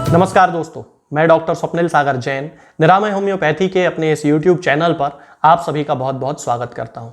नमस्कार दोस्तों, मैं डॉक्टर स्वप्निल सागर जैन निरामय होम्योपैथी के अपने इस YouTube चैनल पर आप सभी का बहुत बहुत स्वागत करता हूं।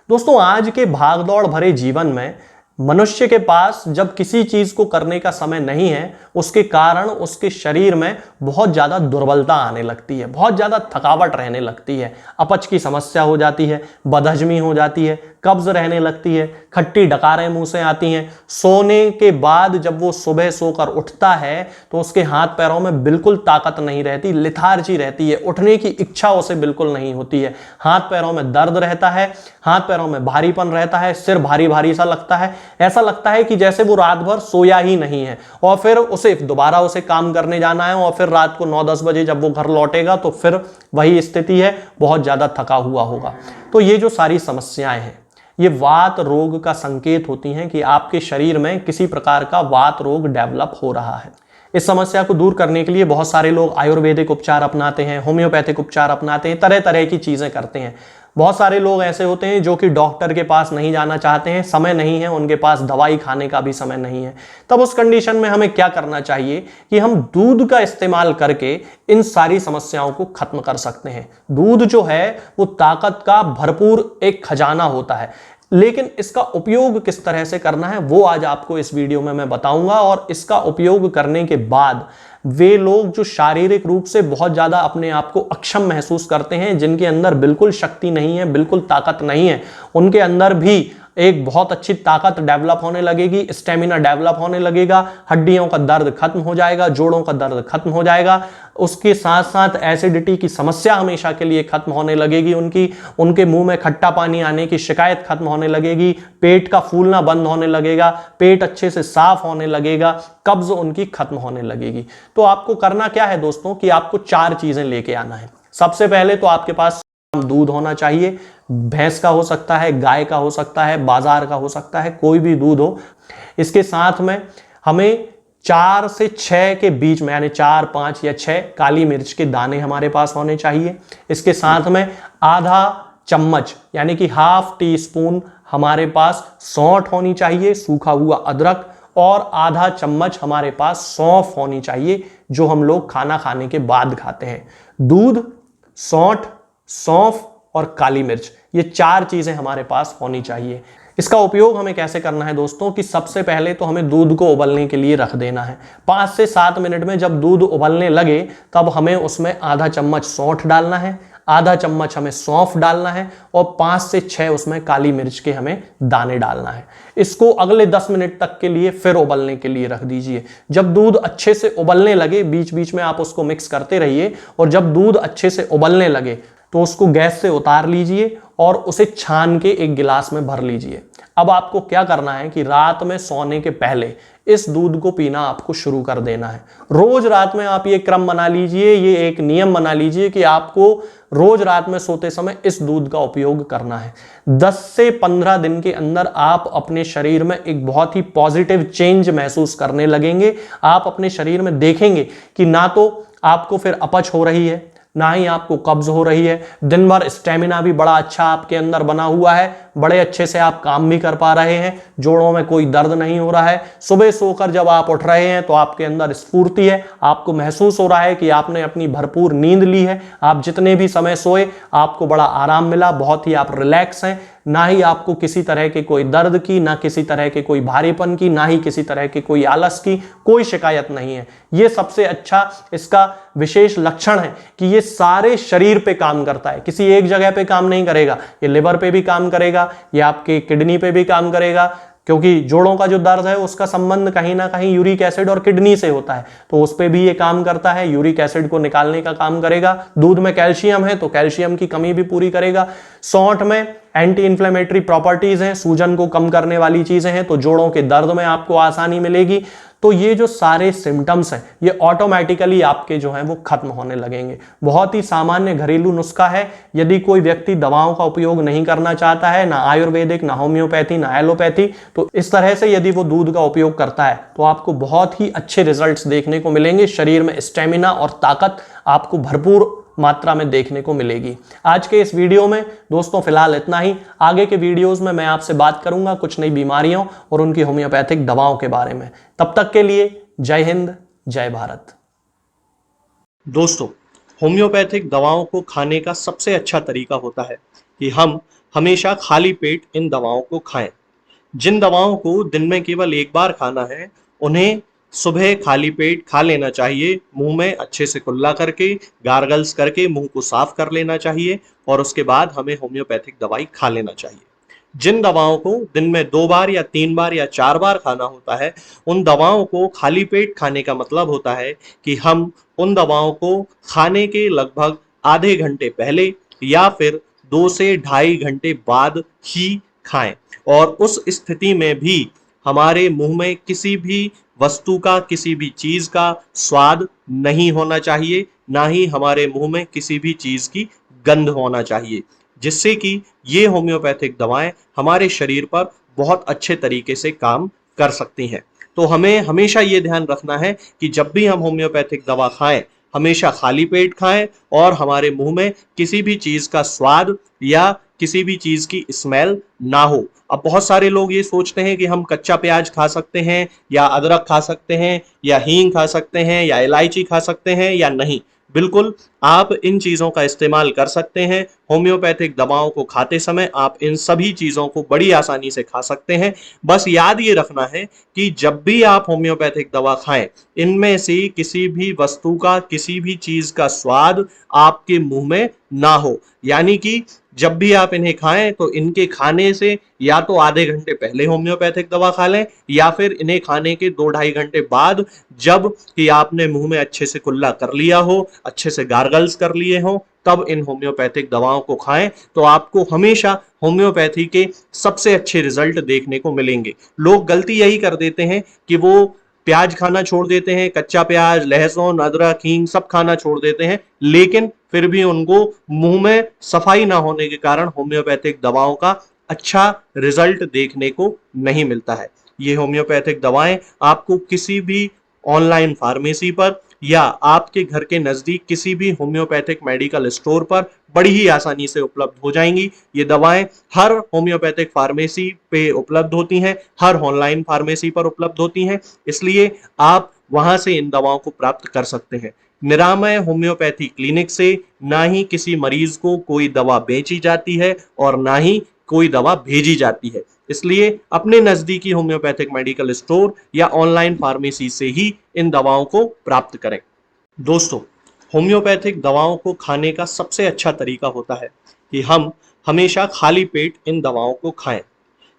दोस्तों, आज के भागदौड़ भरे जीवन में मनुष्य के पास जब किसी चीज को करने का समय नहीं है, उसके कारण उसके शरीर में बहुत ज्यादा दुर्बलता आने लगती है, बहुत ज्यादा थकावट रहने लगती है, अपच की समस्या हो जाती है, बदहजमी हो जाती है, कब्ज रहने लगती है, खट्टी डकारें मुंह से आती हैं। सोने के बाद जब वो सुबह सोकर उठता है तो उसके हाथ पैरों में बिल्कुल ताकत नहीं रहती, लिथार्जी रहती है, उठने की इच्छा उसे बिल्कुल नहीं होती है, हाथ पैरों में दर्द रहता है, हाथ पैरों में भारीपन रहता है, सिर भारी भारी सा लगता है, ऐसा लगता है कि जैसे वो रात भर सोया ही नहीं है। और फिर उसे दोबारा काम करने जाना है और फिर रात को 9-10 बजे जब वो घर लौटेगा तो फिर वही स्थिति है, बहुत ज्यादा थका हुआ होगा। तो ये जो सारी समस्याएं हैं, ये वात रोग का संकेत होती हैं कि आपके शरीर में किसी प्रकार का वात रोग डेवलप हो रहा है। इस समस्या को दूर करने के लिए बहुत सारे लोग आयुर्वेदिक उपचार अपनाते हैं, होम्योपैथिक उपचार अपनाते हैं, तरह तरह की चीजें करते हैं। बहुत सारे लोग ऐसे होते हैं जो कि डॉक्टर के पास नहीं जाना चाहते हैं, समय नहीं है, उनके पास दवाई खाने का भी समय नहीं है। तब उस कंडीशन में हमें क्या करना चाहिए कि हम दूध का इस्तेमाल करके इन सारी समस्याओं को खत्म कर सकते हैं। दूध जो है वो ताकत का भरपूर एक खजाना होता है, लेकिन इसका उपयोग किस तरह से करना है वो आज आपको इस वीडियो में मैं बताऊंगा। और इसका उपयोग करने के बाद वे लोग जो शारीरिक रूप से बहुत ज्यादा अपने आप को अक्षम महसूस करते हैं, जिनके अंदर बिल्कुल शक्ति नहीं है, बिल्कुल ताकत नहीं है, उनके अंदर भी एक बहुत अच्छी ताकत डेवलप होने लगेगी, स्टेमिना डेवलप होने लगेगा, हड्डियों का दर्द खत्म हो जाएगा, जोड़ों का दर्द खत्म हो जाएगा, उसके साथ साथ एसिडिटी की समस्या हमेशा के लिए खत्म होने लगेगी, उनके मुंह में खट्टा पानी आने की शिकायत खत्म होने लगेगी, पेट का फूलना बंद होने लगेगा, पेट अच्छे से साफ होने लगेगा, कब्ज उनकी खत्म होने लगेगी। तो आपको करना क्या है दोस्तों कि आपको 4 चीजें लेके आना है। सबसे पहले तो आपके पास दूध होना चाहिए, भैंस का हो सकता है, गाय का हो सकता है, बाजार का हो सकता है, कोई भी दूध हो। इसके साथ में हमें 4 से 6 के बीच में, यानी 4, 5 या 6 काली मिर्च के दाने हमारे पास होने चाहिए। इसके साथ में आधा चम्मच यानी कि ½ टी-स्पून हमारे पास सौंठ होनी चाहिए, सूखा हुआ अदरक, और आधा चम्मच हमारे पास सौंफ होनी चाहिए, जो हम लोग खाना खाने के बाद खाते हैं। दूध, सौंठ, सौंफ और काली मिर्च, ये 4 चीजें हमारे पास होनी चाहिए। इसका उपयोग हमें कैसे करना है दोस्तों कि सबसे पहले तो हमें दूध को उबलने के लिए रख देना है। 5 से 7 मिनट में जब दूध उबलने लगे तब हमें उसमें आधा चम्मच सौंठ डालना है, आधा चम्मच हमें सौंफ डालना है और 5 से 6 उसमें काली मिर्च के हमें दाने डालना है। इसको अगले 10 मिनट तक के लिए फिर उबलने के लिए रख दीजिए। जब दूध अच्छे से उबलने लगे, बीच बीच में आप उसको मिक्स करते रहिए, और जब दूध अच्छे से उबलने लगे तो उसको गैस से उतार लीजिए और उसे छान के एक गिलास में भर लीजिए। अब आपको क्या करना है कि रात में सोने के पहले इस दूध को पीना आपको शुरू कर देना है। रोज रात में आप ये क्रम बना लीजिए, ये एक नियम बना लीजिए कि आपको रोज रात में सोते समय इस दूध का उपयोग करना है। 10 से 15 दिन के अंदर आप अपने शरीर में एक बहुत ही पॉजिटिव चेंज महसूस करने लगेंगे। आप अपने शरीर में देखेंगे कि ना तो आपको फिर अपच हो रही है, ना ही आपको कब्ज हो रही है, दिन भर स्टेमिना भी बड़ा अच्छा आपके अंदर बना हुआ है, बड़े अच्छे से आप काम भी कर पा रहे हैं, जोड़ों में कोई दर्द नहीं हो रहा है। सुबह सोकर जब आप उठ रहे हैं तो आपके अंदर स्फूर्ति है, आपको महसूस हो रहा है कि आपने अपनी भरपूर नींद ली है, आप जितने भी समय सोए आपको बड़ा आराम मिला, बहुत ही आप रिलैक्स हैं, ना ही आपको किसी तरह के कोई दर्द की, ना किसी तरह के कोई भारीपन की, ना ही किसी तरह के कोई आलस की कोई शिकायत नहीं है। ये सबसे अच्छा इसका विशेष लक्षण है कि ये सारे शरीर पे काम करता है, किसी एक जगह पे काम नहीं करेगा। ये लिवर पे भी काम करेगा, ये आपके किडनी पे भी काम करेगा, क्योंकि जोड़ों का जो दर्द है उसका संबंध कहीं ना कहीं यूरिक एसिड और किडनी से होता है, तो उस पे भी ये काम करता है, यूरिक एसिड को निकालने का काम करेगा। दूध में कैल्शियम है तो कैल्शियम की कमी भी पूरी करेगा। सौंठ में एंटी इन्फ्लेमेटरी प्रॉपर्टीज हैं, सूजन को कम करने वाली चीजें हैं, तो जोड़ों के दर्द में आपको आसानी मिलेगी। तो ये जो सारे सिम्टम्स हैं ये ऑटोमेटिकली आपके जो हैं वो खत्म होने लगेंगे। बहुत ही सामान्य घरेलू नुस्खा है। यदि कोई व्यक्ति दवाओं का उपयोग नहीं करना चाहता है, ना आयुर्वेदिक, ना होम्योपैथी, ना एलोपैथी, तो इस तरह से यदि वो दूध का उपयोग करता है तो आपको बहुत ही अच्छे रिजल्ट्स देखने को मिलेंगे। शरीर में स्टेमिना और ताकत आपको भरपूर मात्रा में देखने को मिलेगी। आज के इस वीडियो में दोस्तों फिलहाल इतना ही। आगे के वीडियोस में मैं आपसे बात करूंगा कुछ नई बीमारियों और उनकी होम्योपैथिक दवाओं के बारे में। तब तक के लिए जय हिंद, जय भारत। दोस्तों, होम्योपैथिक दवाओं को खाने का सबसे अच्छा तरीका होता है कि हम हमेशा खाली पेट इन दवाओं को खाएं। जिन दवाओं को दिन में केवल एक बार खाना है, उन्हें सुबह खाली पेट खा लेना चाहिए, मुंह में अच्छे से कुल्ला करके, गार्गल्स करके मुंह को साफ कर लेना चाहिए और उसके बाद हमें होम्योपैथिक दवाई खा लेना चाहिए। जिन दवाओं को दिन में 2 बार या 3 बार या 4 बार खाना होता है, उन दवाओं को खाली पेट खाने का मतलब होता है कि हम उन दवाओं को खाने के लगभग आधे घंटे पहले या फिर 2 से ढाई घंटे बाद ही खाएं और उस स्थिति में भी हमारे मुंह में किसी भी वस्तु का, किसी भी चीज का स्वाद नहीं होना चाहिए, ना ही हमारे मुंह में किसी भी चीज की गंध होना चाहिए, जिससे कि ये होम्योपैथिक दवाएं हमारे शरीर पर बहुत अच्छे तरीके से काम कर सकती हैं। तो हमें हमेशा ये ध्यान रखना है कि जब भी हम होम्योपैथिक दवा खाएं, हमेशा खाली पेट खाएं और हमारे मुंह में किसी भी चीज का स्वाद या किसी भी चीज की स्मेल ना हो। अब बहुत सारे लोग ये सोचते हैं कि हम कच्चा प्याज खा सकते हैं या अदरक खा सकते हैं या हींग खा सकते हैं या इलायची खा सकते हैं या नहीं। बिल्कुल, आप इन चीजों का इस्तेमाल कर सकते हैं। होम्योपैथिक दवाओं को खाते समय आप इन सभी चीजों को बड़ी आसानी से खा सकते हैं। बस याद ये रखना है कि जब भी आप होम्योपैथिक दवा खाएं, इनमें से किसी भी वस्तु का, किसी भी चीज का स्वाद आपके मुंह में ना हो। यानी कि जब भी आप इन्हें खाएं तो इनके खाने से या तो आधे घंटे पहले होम्योपैथिक दवा खा लें या फिर इन्हें खाने के 2-2.5 घंटे बाद, जब कि आपने मुंह में अच्छे से कुल्ला कर लिया हो, अच्छे से गार्गल्स कर लिए हो, तब इन होम्योपैथिक दवाओं को खाएं। तो आपको हमेशा होम्योपैथी के सबसे अच्छे रिजल्ट देखने को मिलेंगे। लोग गलती यही कर देते हैं कि वो प्याज खाना छोड़ देते हैं, कच्चा प्याज, लहसुन, अदरक, हींग सब खाना छोड़ देते हैं, लेकिन फिर भी उनको मुंह में सफाई ना होने के कारण होम्योपैथिक दवाओं का अच्छा रिजल्ट देखने को नहीं मिलता है। ये होम्योपैथिक दवाएं आपको किसी भी ऑनलाइन फार्मेसी पर या आपके घर के नजदीक किसी भी होम्योपैथिक मेडिकल स्टोर पर बड़ी ही आसानी से उपलब्ध हो जाएंगी। ये दवाएं हर होम्योपैथिक फार्मेसी पे उपलब्ध होती हैं, हर ऑनलाइन फार्मेसी पर उपलब्ध होती हैं, इसलिए आप वहां से इन दवाओं को प्राप्त कर सकते हैं। निरामय होम्योपैथी क्लिनिक से ना ही किसी मरीज को कोई दवा बेची जाती है और ना ही कोई दवा भेजी जाती है, इसलिए अपने नजदीकी होम्योपैथिक मेडिकल स्टोर या ऑनलाइन फार्मेसी से ही इन दवाओं को प्राप्त करें। दोस्तों, होम्योपैथिक दवाओं को खाने का सबसे अच्छा तरीका होता है कि हम हमेशा खाली पेट इन दवाओं को खाएं।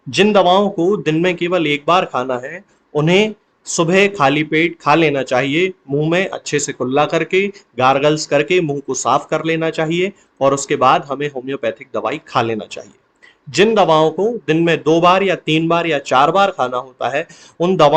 जिन दवाओं को दिन में केवल एक बार खाना है, उन्हें सुबह खाली पेट खा लेना चाहिए, मुंह में अच्छे से कुल्ला करके, गार्गल्स करके मुंह को साफ कर लेना चाहिए और उसके बाद हमें होम्योपैथिक दवाई खा लेना चाहिए। जिन दवाओं को दिन में 2 बार या 3 बार या 4 बार खाना होता है, उन दवाओं